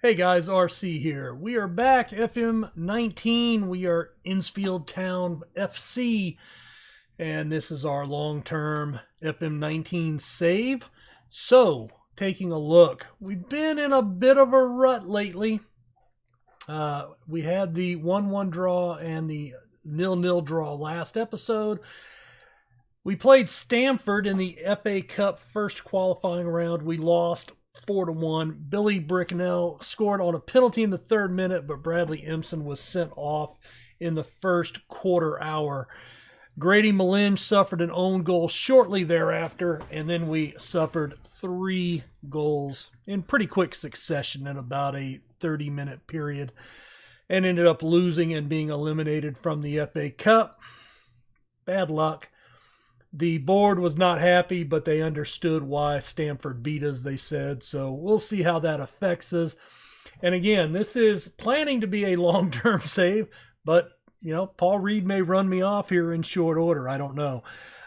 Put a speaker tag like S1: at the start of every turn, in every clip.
S1: Hey guys, RC here. We are back, FM19. We are Enfield Town FC, and this is our long-term FM19 save. So, taking a look, we've been in a bit of a rut lately. We had the 1-1 draw and the 0-0 draw last episode. We played Stamford in the FA Cup first qualifying round. We lost 4-1. Billy Bricknell scored on a penalty in the 3rd minute, but Bradley Empson was sent off in the first quarter hour. Grady Malinge suffered an own goal shortly thereafter, and then we suffered 3 goals in pretty quick succession in about a 30-minute period, and ended up losing and being eliminated from the FA Cup. Bad luck. The board was not happy, but they understood why Stamford beat us, they said. So we'll see how that affects us. And again, this is planning to be a long-term save, but, Paul Reed may run me off here in short order. I don't know.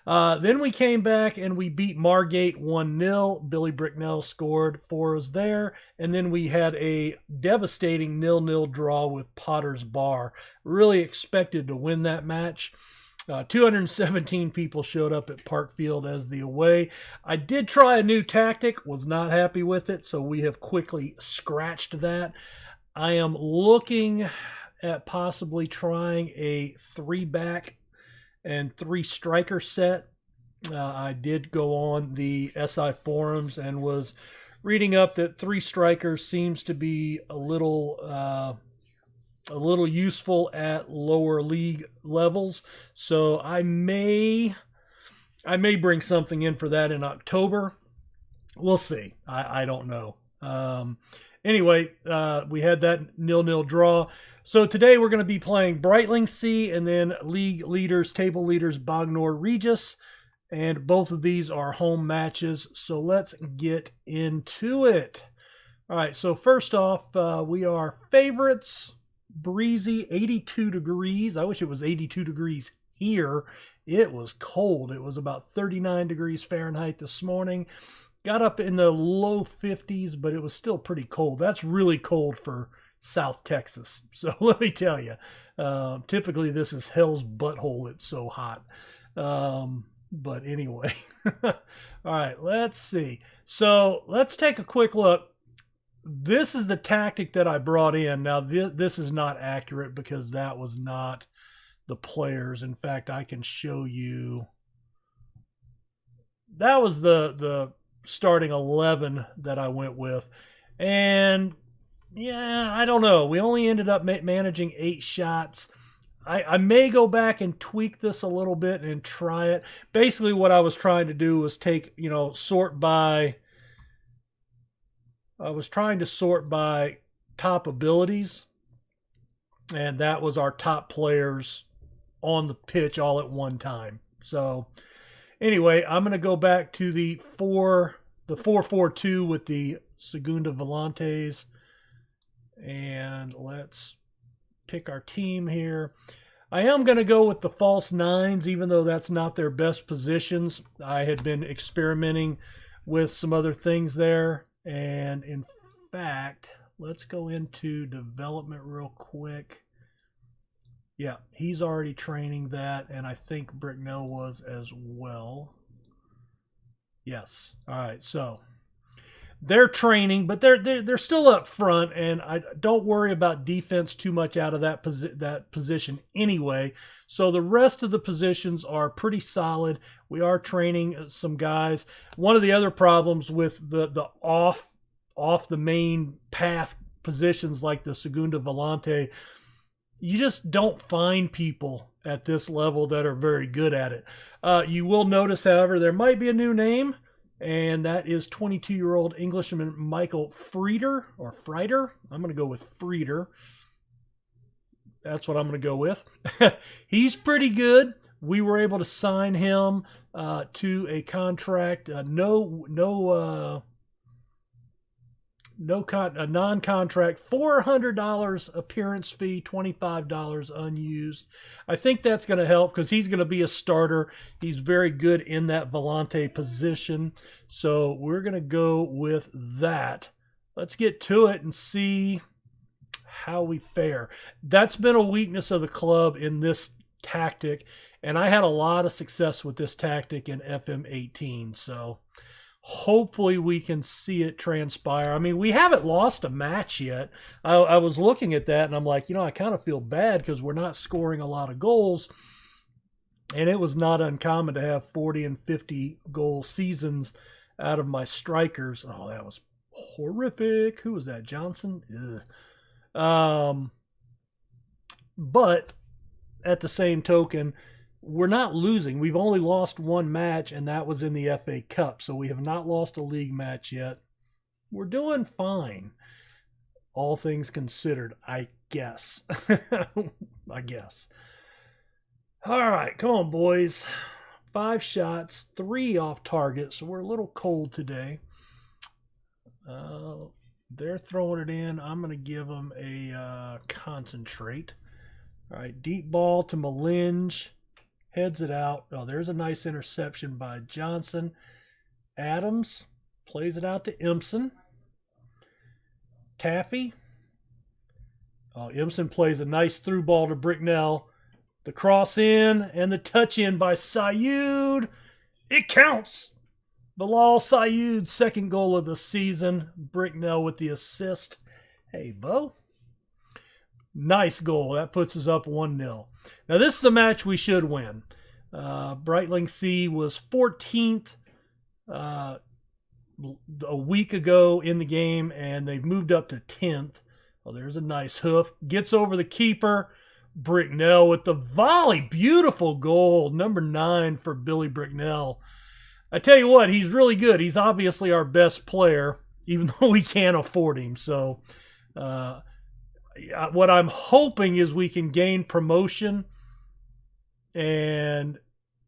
S1: Then we came back and we beat Margate 1-0. Billy Bricknell scored for us there. And then we had a devastating 0-0 draw with Potter's Bar. Really expected to win that match. 217 people showed up at Parkfield as the away. I did try a new tactic, was not happy with it, so we have quickly scratched that. I am looking at possibly trying a 3-back and 3-striker set. I did go on the SI forums and was reading up that 3 strikers seems to be a little useful at lower league levels. So I may bring something in for that in October. We'll see. I don't know. Anyway, we had that 0-0 draw. So today we're going to be playing Brightlingsea and then table leaders Bognor Regis. And both of these are home matches. So let's get into it. All right. So first off, we are favorites. Breezy, 82 degrees. I wish it was 82 degrees here. It was cold. It was about 39 degrees Fahrenheit this morning. Got up in the low 50s, but it was still pretty cold. That's really cold for South Texas. So let me tell you, typically this is hell's butthole. It's so hot. But anyway, all right, let's see. So let's take a quick look. This is the tactic that I brought in. Now, this is not accurate because that was not the players. In fact, I can show you. That was the starting 11 that I went with. And, yeah, I don't know. We only ended up managing 8 shots. I may go back and tweak this a little bit and try it. Basically, what I was trying to do was sort by... I was trying to sort by top abilities, and that was our top players on the pitch all at one time. So anyway, I'm going to go back to the 4-4-2 with the Segunda Volantes, and let's pick our team here. I am going to go with the false 9s, even though that's not their best positions. I had been experimenting with some other things there. And in fact, let's go into development real quick. Yeah, he's already training that, and I think Bricknell was as well. Yes. All right, so they're training, but they're still up front, and I don't worry about defense too much out of that position anyway. So the rest of the positions are pretty solid. We are training some guys. One of the other problems with the off the main path positions like the Segunda Volante, you just don't find people at this level that are very good at it. You will notice, however, there might be a new name, and that is 22-year-old Englishman Michael Frieder, or Frieder. I'm going to go with Frieder. That's what I'm going to go with. He's pretty good. We were able to sign him to a contract, a non-contract, $400 appearance fee, $25 unused. I think that's going to help because he's going to be a starter. He's very good in that Volante position. So we're going to go with that. let's get to it and see how we fare. That's been a weakness of the club in this tactic, and I had a lot of success with this tactic in FM18, so hopefully we can see it transpire. I mean, we haven't lost a match yet. I was looking at that, and I'm like, I kind of feel bad because we're not scoring a lot of goals, and it was not uncommon to have 40 and 50 goal seasons out of my strikers. Oh, that was horrific. Who was that? Johnson? Ugh. But at the same token, we're not losing. We've only lost one match, and that was in the FA Cup. So we have not lost a league match yet. We're doing fine, all things considered, I guess. I guess. All right, come on, boys. 5 shots, 3 off target, so we're a little cold today. They're throwing it in. I'm going to give them a concentrate. All right, deep ball to Malinge. Heads it out. Oh, there's a nice interception by Johnson. Adams plays it out to Impson. Taffy. Oh, Impson plays a nice through ball to Bricknell. The cross in and the touch in by Sayoud. It counts. Bilal Sayoud's second goal of the season. Bricknell with the assist. Hey, Bo. Nice goal. That puts us up 1-0. Now, this is a match we should win. Breitling C was 14th a week ago in the game, and they've moved up to 10th. Oh, there's a nice hoof. Gets over the keeper. Bricknell with the volley. Beautiful goal. Number 9 for Billy Bricknell. I tell you what, he's really good. He's obviously our best player, even though we can't afford him. So what I'm hoping is we can gain promotion and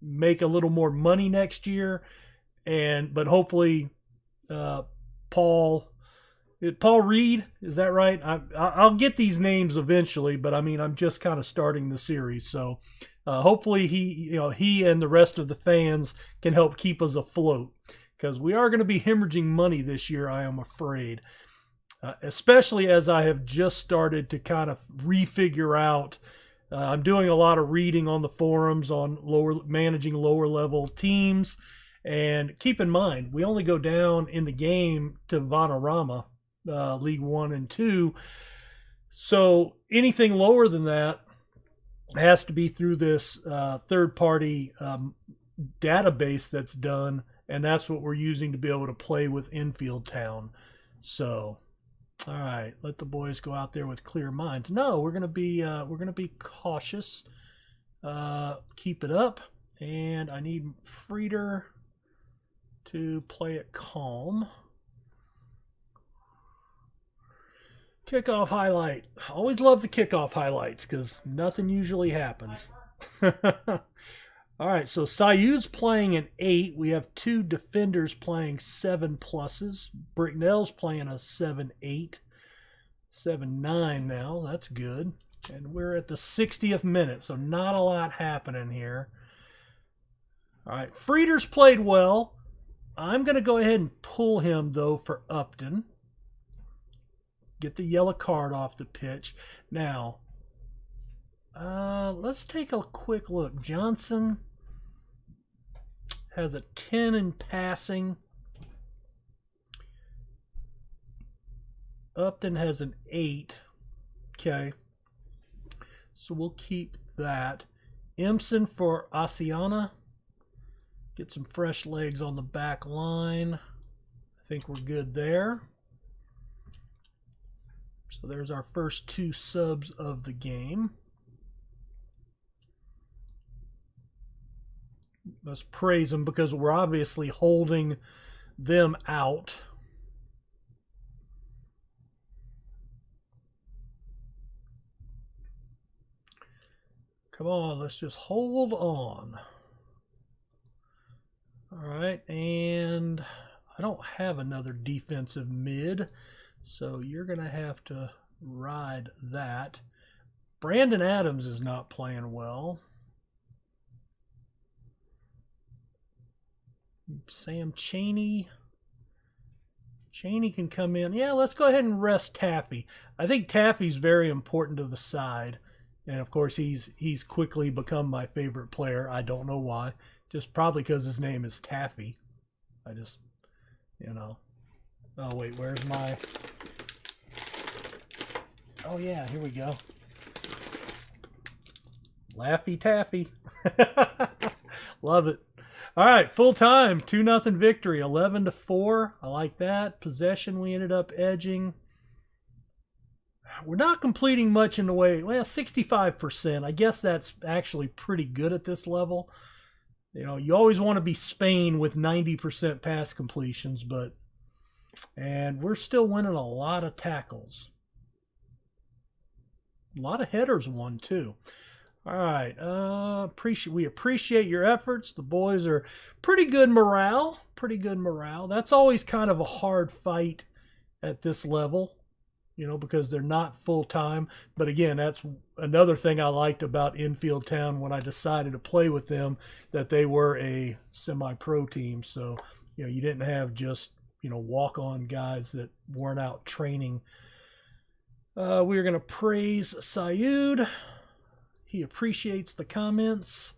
S1: make a little more money next year. But hopefully Paul Reed, is that right? I'll get these names eventually, but I mean, I'm just kind of starting the series. So hopefully he and the rest of the fans can help keep us afloat, because we are going to be hemorrhaging money this year, I am afraid. Especially as I have just started to kind of refigure out. I'm doing a lot of reading on the forums on managing lower level teams. And keep in mind, we only go down in the game to Vanarama, League 1 and 2. So anything lower than that has to be through this third-party database that's done, and that's what we're using to be able to play with Enfield Town. So, all right, let the boys go out there with clear minds. No, we're gonna be cautious. Keep it up, and I need Frieder to play it calm. Kickoff highlight. Always love the kickoff highlights because nothing usually happens. All right, so Sayoud's playing an 8. We have 2 defenders playing 7 pluses. Bricknell's playing a 7-8. 7-9 now. That's good. And we're at the 60th minute, so not a lot happening here. All right, Frieder's played well. I'm going to go ahead and pull him, though, for Upton. Get the yellow card off the pitch. Now, let's take a quick look. Johnson has a 10 in passing. Upton has an 8. Okay. So we'll keep that. Impson for Asiana. Get some fresh legs on the back line. I think we're good there. So there's our first 2 subs of the game. Let's praise them because we're obviously holding them out. Come on, let's just hold on. All right, and I don't have another defensive mid, so you're going to have to ride that. Brandon Adams is not playing well. Sam Chaney Cheney can come in. Yeah, let's go ahead and rest Taffy. I think Taffy's very important to the side. And, of course, he's quickly become my favorite player. I don't know why. Just probably because his name is Taffy. I just, you know. Oh, wait, where's my... Oh, yeah, here we go. Laffy Taffy. Love it. All right, full time, 2-0 victory, 11-4. I like that. Possession, we ended up edging. We're not completing much in the way, well, 65%. I guess that's actually pretty good at this level. You know, you always want to be Spain with 90% pass completions, and we're still winning a lot of tackles. A lot of headers won, too. All right, we appreciate your efforts. The boys are pretty good morale. That's always kind of a hard fight at this level, you know, because they're not full-time. But again, that's another thing I liked about Enfield Town when I decided to play with them, that they were a semi-pro team. So, you know, you didn't have just, you know, walk-on guys that weren't out training. We are going to praise Sayud. He appreciates the comments.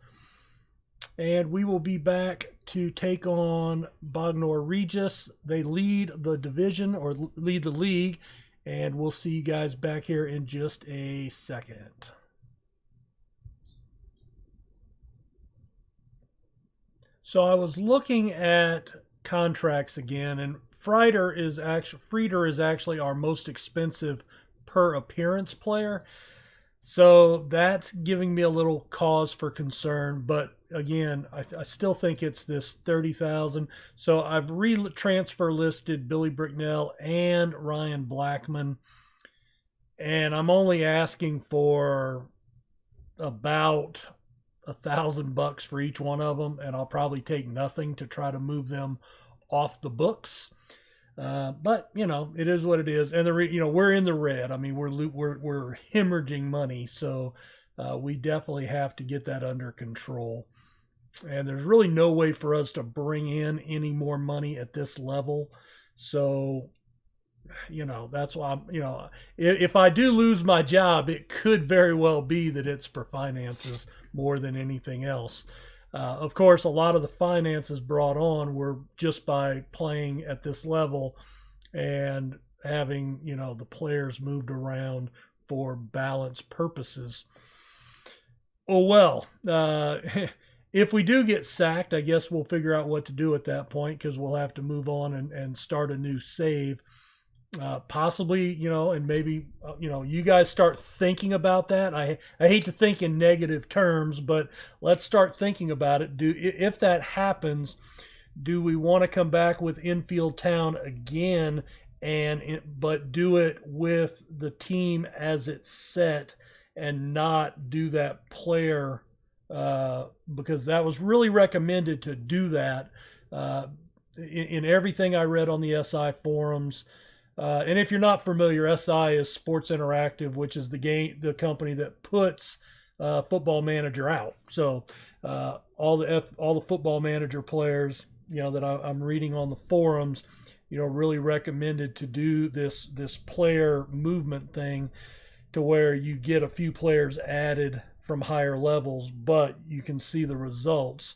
S1: And we will be back to take on Bognor Regis. They lead the division, or lead the league. And we'll see you guys back here in just a second. So I was looking at contracts again, and Frieder is actually our most expensive per appearance player. So that's giving me a little cause for concern. But again, I still think it's this 30,000. So I've transfer listed Billy Bricknell and Ryan Blackman. And I'm only asking for about $1,000 for each one of them. And I'll probably take nothing to try to move them off the books. But you know, it is what it is, and you know, we're in the red. I mean, we're hemorrhaging money, so we definitely have to get that under control. And there's really no way for us to bring in any more money at this level. So, you know, that's why you know, if I do lose my job, it could very well be that it's for finances more than anything else. Of course, a lot of the finances brought on were just by playing at this level and having, you know, the players moved around for balance purposes. Oh, well, if we do get sacked, I guess we'll figure out what to do at that point, because we'll have to move on and start a new save. Possibly, you know, and maybe, you know, you guys start thinking about that. I hate to think in negative terms, but let's start thinking about it. If that happens, do we want to come back with Enfield Town again, but do it with the team as it's set and not do that player, because that was really recommended to do that in everything I read on the SI forums. And if you're not familiar, SI is Sports Interactive, which is the company that puts Football Manager out. So all the Football Manager players, you know, that I'm reading on the forums, you know, really recommended to do this player movement thing, to where you get a few players added from higher levels, but you can see the results.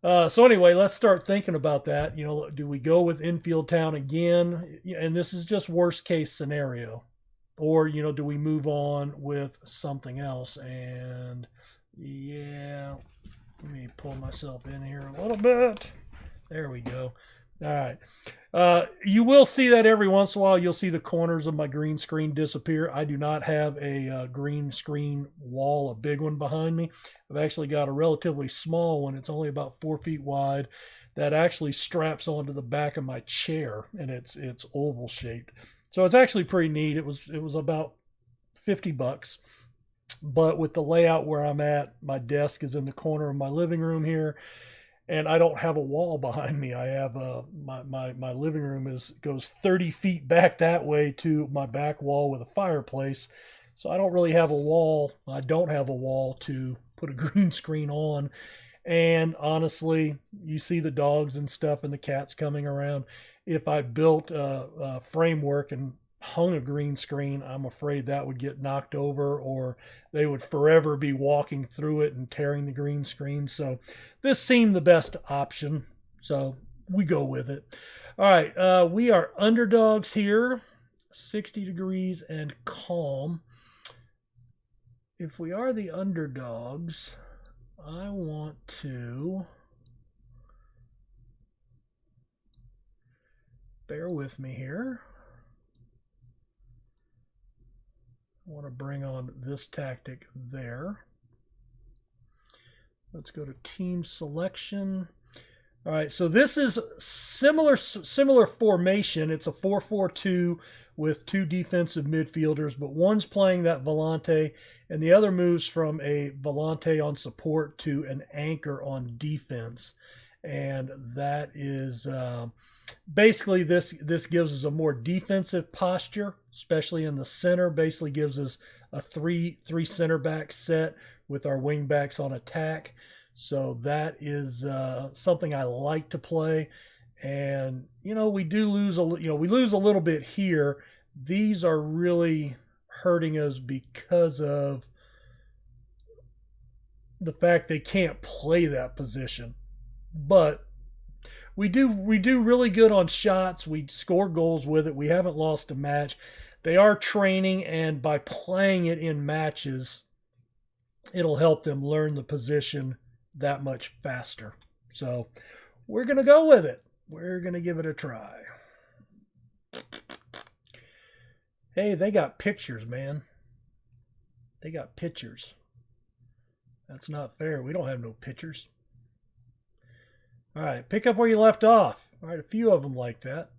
S1: So anyway, let's start thinking about that. You know, do we go with Enfield Town again? And this is just worst case scenario. Or, you know, do we move on with something else? And yeah, let me pull myself in here a little bit. There we go. All right. You will see that every once in a while. You'll see the corners of my green screen disappear. I do not have a green screen wall, a big one behind me. I've actually got a relatively small one. It's only about 4 feet wide, that actually straps onto the back of my chair, and it's oval shaped. So it's actually pretty neat. It was about $50, but with the layout where I'm at, my desk is in the corner of my living room here. And I don't have a wall behind me. I have my living room goes 30 feet back that way to my back wall with a fireplace. So I don't really have a wall. I don't have a wall to put a green screen on. And honestly, you see the dogs and stuff and the cats coming around. if I built a framework and hung a green screen, I'm afraid that would get knocked over, or they would forever be walking through it and tearing the green screen. So this seemed the best option, so we go with it. All right, we are underdogs here, 60 degrees and calm. If we are the underdogs, I want to, bear with me here. I want to bring on this tactic there. Let's go to team selection. All right, so this is similar formation. It's a 4-4-2 with two defensive midfielders, but one's playing that volante, and the other moves from a volante on support to an anchor on defense. And that is basically this gives us a more defensive posture, especially in the center. Basically gives us a three center back set with our wing backs on attack. So that is something I like to play. And we do lose we lose a little bit here. These are really hurting us because of the fact they can't play that position. But we do really good on shots. We score goals with it. We haven't lost a match. They are training, and by playing it in matches, it'll help them learn the position that much faster. So we're going to go with it. We're going to give it a try. Hey, they got pictures, man. They got pictures. That's not fair. We don't have no pictures. All right, pick up where you left off. All right, a few of them like that.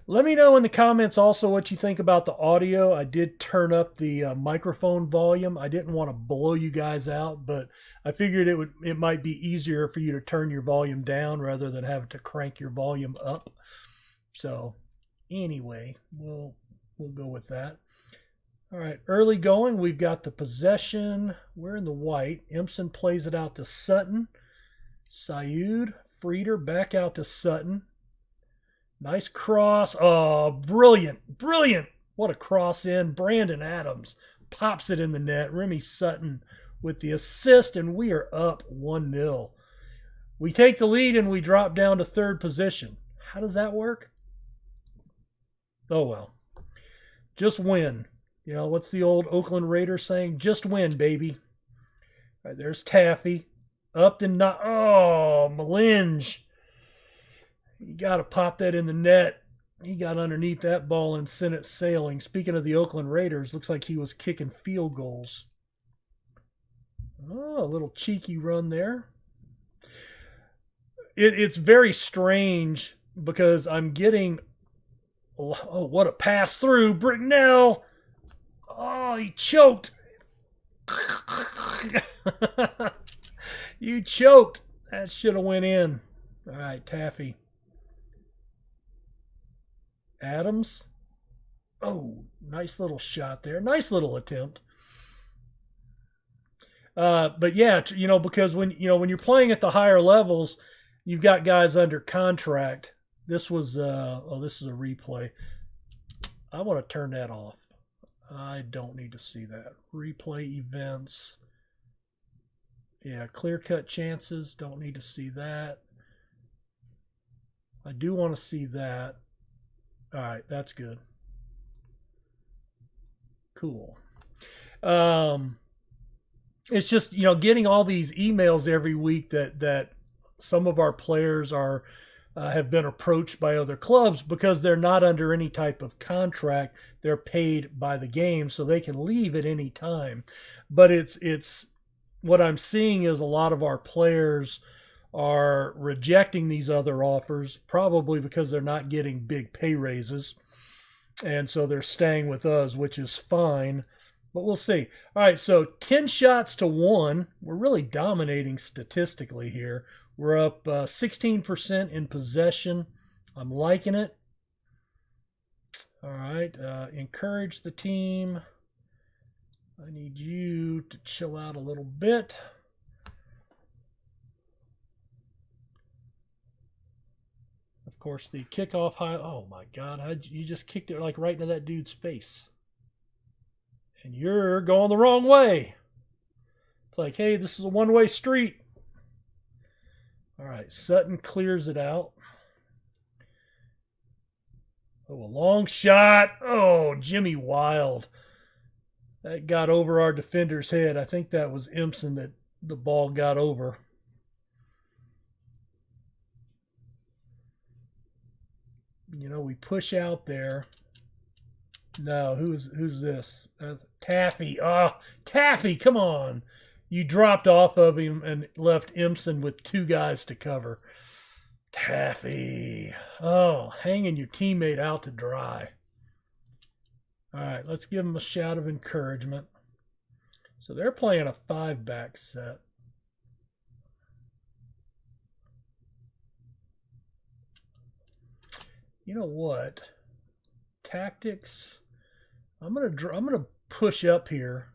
S1: Let me know in the comments also what you think about the audio. I did turn up the microphone volume. I didn't want to blow you guys out, but I figured it might be easier for you to turn your volume down rather than having to crank your volume up. So anyway, we'll go with that. All right, early going, we've got the possession. We're in the white. Empson plays it out to Sutton. Sayoud, Frieder back out to Sutton. Nice cross. Oh, brilliant, brilliant. What a cross in. Brandon Adams pops it in the net. Remy Sutton with the assist, and we are up 1-0. We take the lead, and we drop down to third position. How does that work? Oh, well. Just win. What's the old Oakland Raiders saying? Just win, baby. All right, there's Taffy. Up and not. Oh, Malinge. You got to pop that in the net. He got underneath that ball and sent it sailing. Speaking of the Oakland Raiders, looks like he was kicking field goals. Oh, a little cheeky run there. It's very strange because I'm getting... Oh, what a pass through. Bricknell. Oh, he choked. You choked. That should have went in. All right, Taffy. Adams. Oh, nice little shot there. Nice little attempt. But yeah, because when you're playing at the higher levels, you've got guys under contract. This was this is a replay. I want to turn that off. I don't need to see that. Replay events. Yeah, clear-cut chances. Don't need to see that. I do want to see that. All right, that's good. Cool. It's just, getting all these emails every week that some of our players are have been approached by other clubs because they're not under any type of contract. They're paid by the game, so they can leave at any time. But it's what I'm seeing is a lot of our players are rejecting these other offers, probably because they're not getting big pay raises. And so they're staying with us, which is fine. But we'll see. All right, so 10 shots to 1. We're really dominating statistically here. We're up 16% in possession. I'm liking it. All right, encourage the team. I need you to chill out a little bit. Of course, the kickoff high. Oh my God! You just kicked it like right into that dude's face, and you're going the wrong way. It's like, hey, this is a one-way street. All right, Sutton clears it out. Oh, a long shot. Oh, Jimmy Wild. That got over our defender's head. I think that was Empson that the ball got over. You know, we push out there. No, who's this? Taffy. Oh, Taffy, come on. You dropped off of him and left Empson with two guys to cover. Taffy. Oh, hanging your teammate out to dry. All right, let's give them a shout of encouragement. So they're playing a 5-back set. You know what? Tactics. I'm gonna push up here.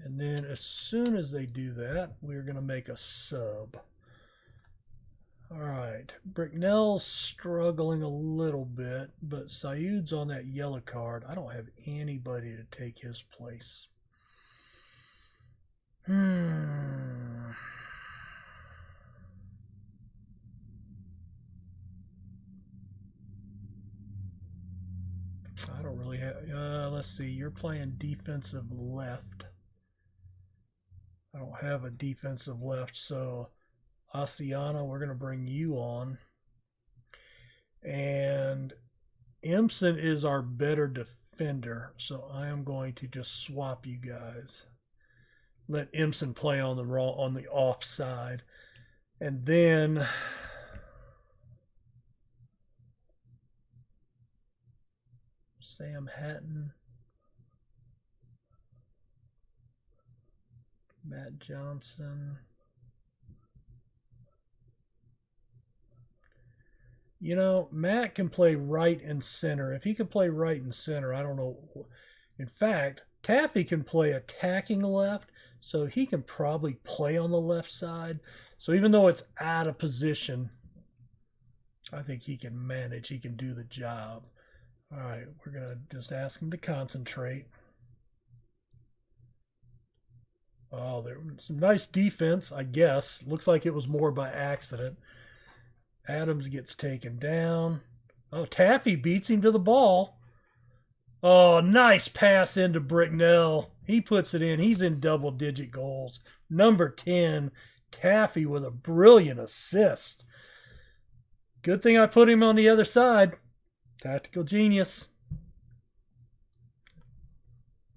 S1: And then as soon as they do that, we're going to make a sub. All right. Bricknell's struggling a little bit, but Sayoud's on that yellow card. I don't have anybody to take his place. I don't really have... let's see. You're playing defensive left. I don't have a defensive left, so Asiana, we're going to bring you on. And Empson is our better defender, so I am going to just swap you guys. Let Empson play on the offside. And then Sam Hatton. Matt Johnson. You know, Matt can play right and center. If he can play right and center, I don't know. In fact, Taffy can play attacking left, so he can probably play on the left side. So even though it's out of position, I think he can manage. He can do the job. All right, we're going to just ask him to concentrate. Oh, there was some nice defense, I guess. Looks like it was more by accident. Adams gets taken down. Oh, Taffy beats him to the ball. Oh, nice pass into Bricknell. He puts it in. He's in double-digit goals. Number 10, Taffy with a brilliant assist. Good thing I put him on the other side. Tactical genius.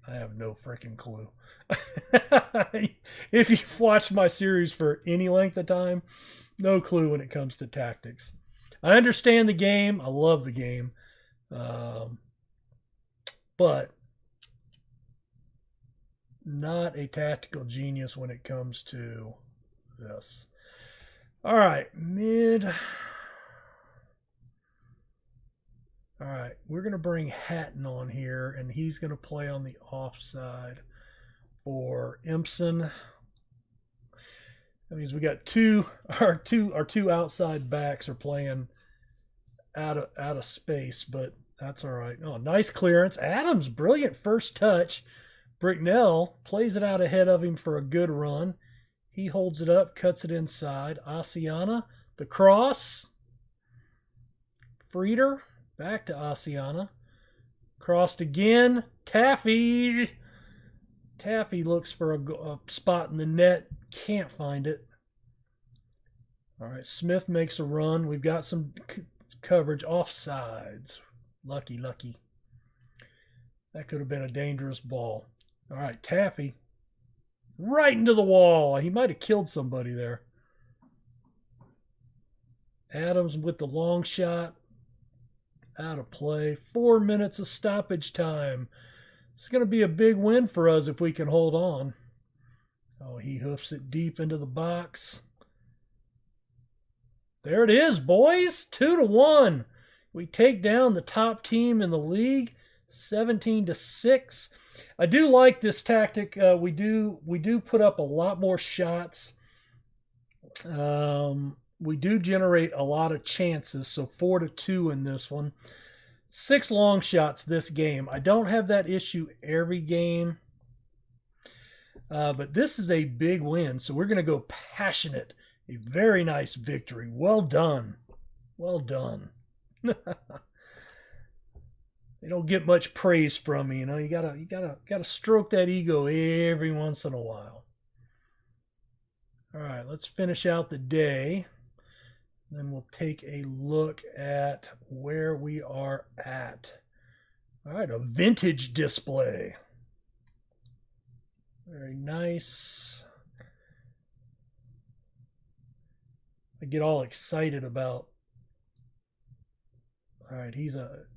S1: I have no freaking clue. If you've watched my series for any length of time, no clue when it comes to tactics. I understand the game. I love the game. But not a tactical genius when it comes to this. All right, mid. All right, we're going to bring Hatton on here, and he's going to play on the offside for Empson. That means we got our two outside backs are playing out of space, but that's all right. Oh, nice clearance. Adams, brilliant first touch. Bricknell plays it out ahead of him for a good run. He holds it up, cuts it inside. Asiana, the cross. Frieder, back to Asiana. Crossed again. Taffy. Taffy looks for a spot in the net. Can't find it. All right, Smith makes a run. We've got some coverage offsides. Lucky. That could have been a dangerous ball. All right, Taffy. Right into the wall. He might have killed somebody there. Adams with the long shot. Out of play. 4 minutes of stoppage time. It's going to be a big win for us if we can hold on. Oh, he hoofs it deep into the box. There it is, boys. 2-1. We take down the top team in the league, 17-6. I do like this tactic. We do put up a lot more shots. we do generate a lot of chances, so 4-2 in this one. 6 long shots this game. I don't have that issue every game, but this is a big win, so we're going to go passionate. A very nice victory. Well done. Well done. They don't get much praise from me, you know. You gotta stroke that ego every once in a while. All right, let's finish out the day. Then we'll take a look at where we are at. All right, a vintage display. Very nice. I get all excited about. All right,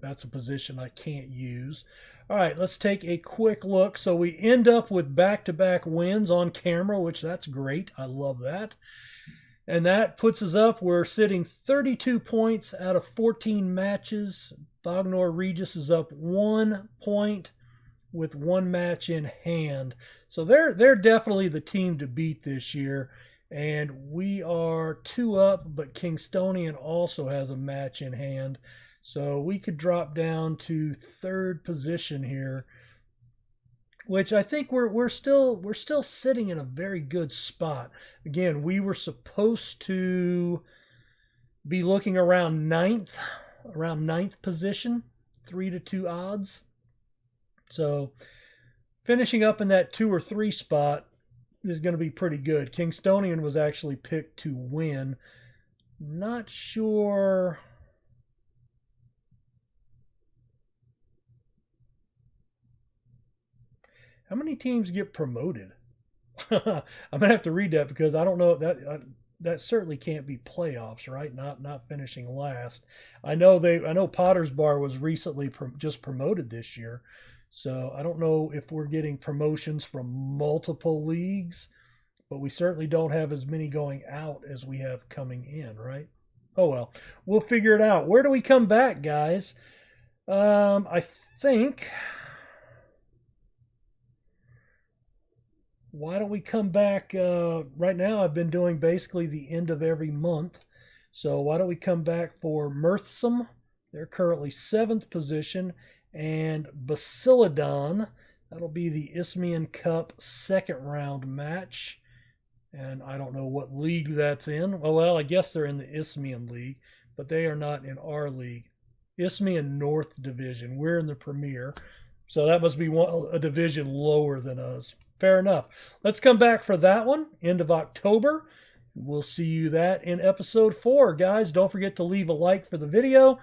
S1: that's a position I can't use. All right, let's take a quick look. So we end up with back-to-back wins on camera, which that's great. I love that. And that puts us up. We're sitting 32 points out of 14 matches. Bognor Regis is up 1 point with 1 match in hand. So they're definitely the team to beat this year. And we are 2 up, but Kingstonian also has a match in hand. So we could drop down to 3rd position here, which I think we're still sitting in a very good spot. Again, we were supposed to be looking around 9th position, 3-2 odds. So finishing up in that 2 or 3 spot is going to be pretty good. Kingstonian was actually picked to win. Not sure. How many teams get promoted? I'm gonna have to read that because I don't know that certainly can't be playoffs, right? Not finishing last. I know Potter's Bar was recently just promoted this year, so I don't know if we're getting promotions from multiple leagues, but we certainly don't have as many going out as we have coming in, right? Oh well, we'll figure it out. Where do we come back, guys? I think. Why don't we come back? Right now I've been doing basically the end of every month. So why don't we come back for Mirthsome? They're currently 7th position. And Basiladon, that'll be the Isthmiun Cup 2nd round match. And I don't know what league that's in. Well, I guess they're in the Isthmiun League, but they are not in our league. Isthmiun North Division. We're in the Premier. So that must be a division lower than us. Fair enough. Let's come back for that one, end of October. We'll see you that in episode 4. Guys, don't forget to leave a like for the video.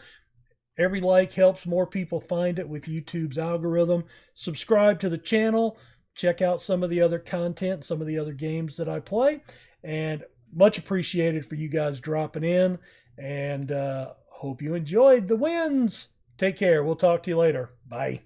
S1: Every like helps more people find it with YouTube's algorithm. Subscribe to the channel. Check out some of the other content, some of the other games that I play. And much appreciated for you guys dropping in. And hope you enjoyed the wins. Take care. We'll talk to you later. Bye.